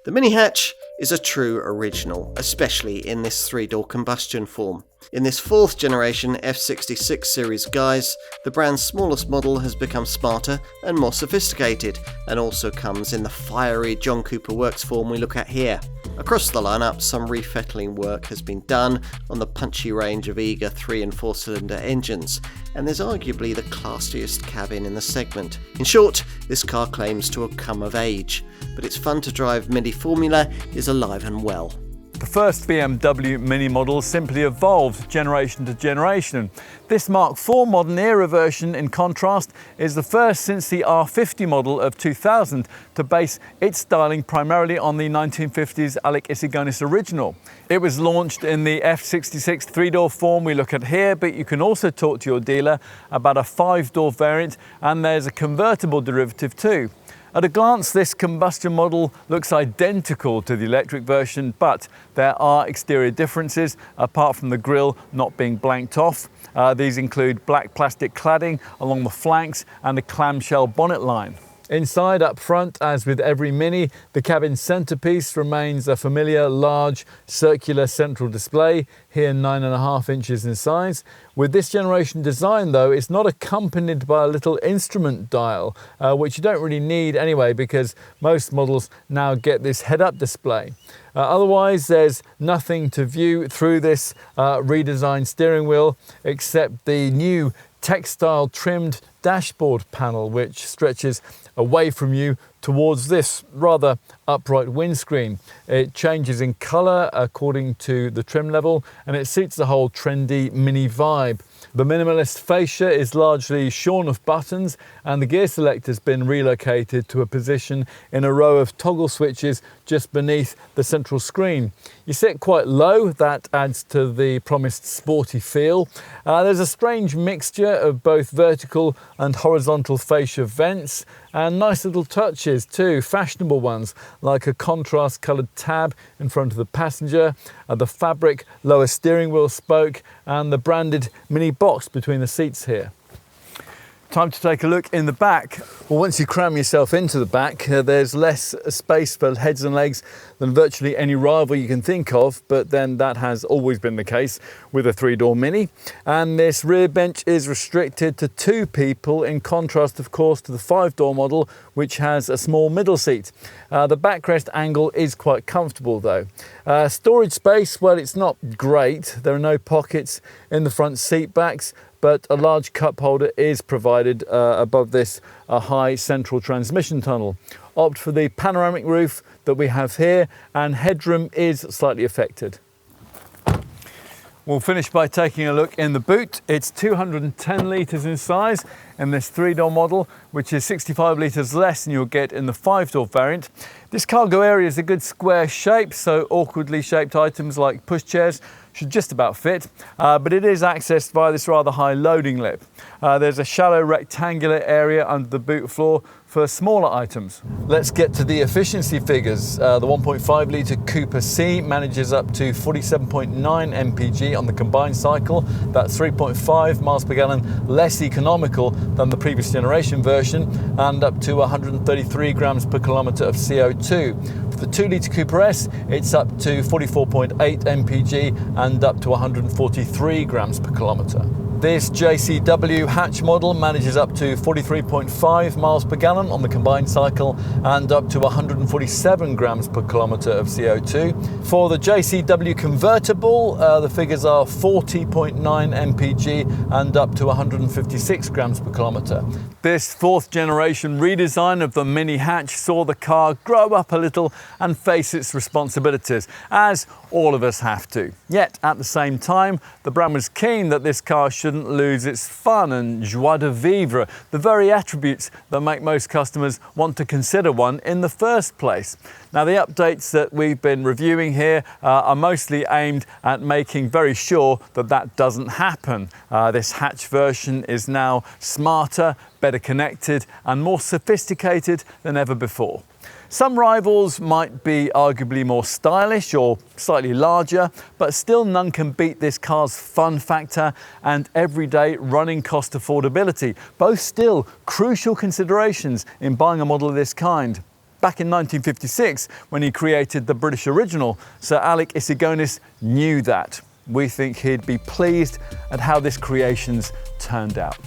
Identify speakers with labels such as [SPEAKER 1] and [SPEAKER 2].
[SPEAKER 1] The mini hatch is a true original, especially in this three-door combustion form. In this fourth generation F66 series guise, the brand's smallest model has become smarter and more sophisticated, and also comes in the fiery John Cooper Works form we look at here. Across the lineup, some re-fettling work has been done on the punchy range of eager 3 and 4 cylinder engines, and there's arguably the classiest cabin in the segment. In short, this car claims to have come of age, but its fun to drive Mini formula is alive and well.
[SPEAKER 2] The first BMW Mini model simply evolved generation to generation. This Mark IV modern era version, in contrast, is the first since the R50 model of 2000 to base its styling primarily on the 1950s Alec Issigonis original. It was launched in the F66 three-door form we look at here, but you can also talk to your dealer about a 5-door variant, and there's a convertible derivative too. At a glance, this combustion model looks identical to the electric version, but there are exterior differences, apart from the grille not being blanked off. These include black plastic cladding along the flanks and a clamshell bonnet line. Inside, up front, as with every Mini, the cabin centrepiece remains a familiar large circular central display, here 9.5 inches in size. With this generation design though, it's not accompanied by a little instrument dial, which you don't really need anyway because most models now get this head-up display. Otherwise, there's nothing to view through this redesigned steering wheel except the new textile trimmed dashboard panel, which stretches away from you towards this rather upright windscreen. It changes in colour according to the trim level, and it suits the whole trendy Mini vibe. The minimalist fascia is largely shorn of buttons, and the gear selector's been relocated to a position in a row of toggle switches just beneath the central screen. You sit quite low, that adds to the promised sporty feel. There's a strange mixture of both vertical and horizontal fascia vents, and nice little touches too, fashionable ones like a contrast coloured tab in front of the passenger, the fabric lower steering wheel spoke, and the branded Mini box between the seats here. Time to take a look in the back. Well, once you cram yourself into the back, there's less space for heads and legs than virtually any rival you can think of, but then that has always been the case with a three-door Mini. And this rear bench is restricted to 2 people, in contrast, of course, to the 5-door model, which has a small middle seat. The backrest angle is quite comfortable though. Storage space, well, it's not great. There are no pockets in the front seat backs, but a large cup holder is provided above this high central transmission tunnel. Opt for the panoramic roof that we have here, and headroom is slightly affected. We'll finish by taking a look in the boot. It's 210 litres in size in this 3-door model, which is 65 litres less than you'll get in the 5-door variant. This cargo area is a good square shape, so awkwardly shaped items like pushchairs should just about fit, but it is accessed via this rather high loading lip. There's a shallow rectangular area under the boot floor for smaller items. Let's get to the efficiency figures. The 1.5 litre Cooper C manages up to 47.9 mpg on the combined cycle. That's 3.5 miles per gallon less economical than the previous generation version, and up to 133 grams per kilometre of CO2. For the 2 litre Cooper S, it's up to 44.8 mpg and up to 143 grams per kilometre. This JCW hatch model manages up to 43.5 miles per gallon on the combined cycle and up to 147 grams per kilometre of CO2. For the JCW convertible, the figures are 40.9 mpg and up to 156 grams per kilometre. This 4th generation redesign of the Mini hatch saw the car grow up a little and face its responsibilities, as all of us have to. Yet, at the same time, the brand was keen that this car shouldn't lose its fun and joie de vivre, the very attributes that make most customers want to consider one in the first place. Now, the updates that we've been reviewing here are mostly aimed at making very sure that that doesn't happen. This hatch version is now smarter, better connected, and more sophisticated than ever before. Some rivals might be arguably more stylish or slightly larger, but still none can beat this car's fun factor and everyday running cost affordability, both still crucial considerations in buying a model of this kind. Back in 1956, when he created the British original, Sir Alec Isigonis knew that. We think he'd be pleased at how this creation's turned out.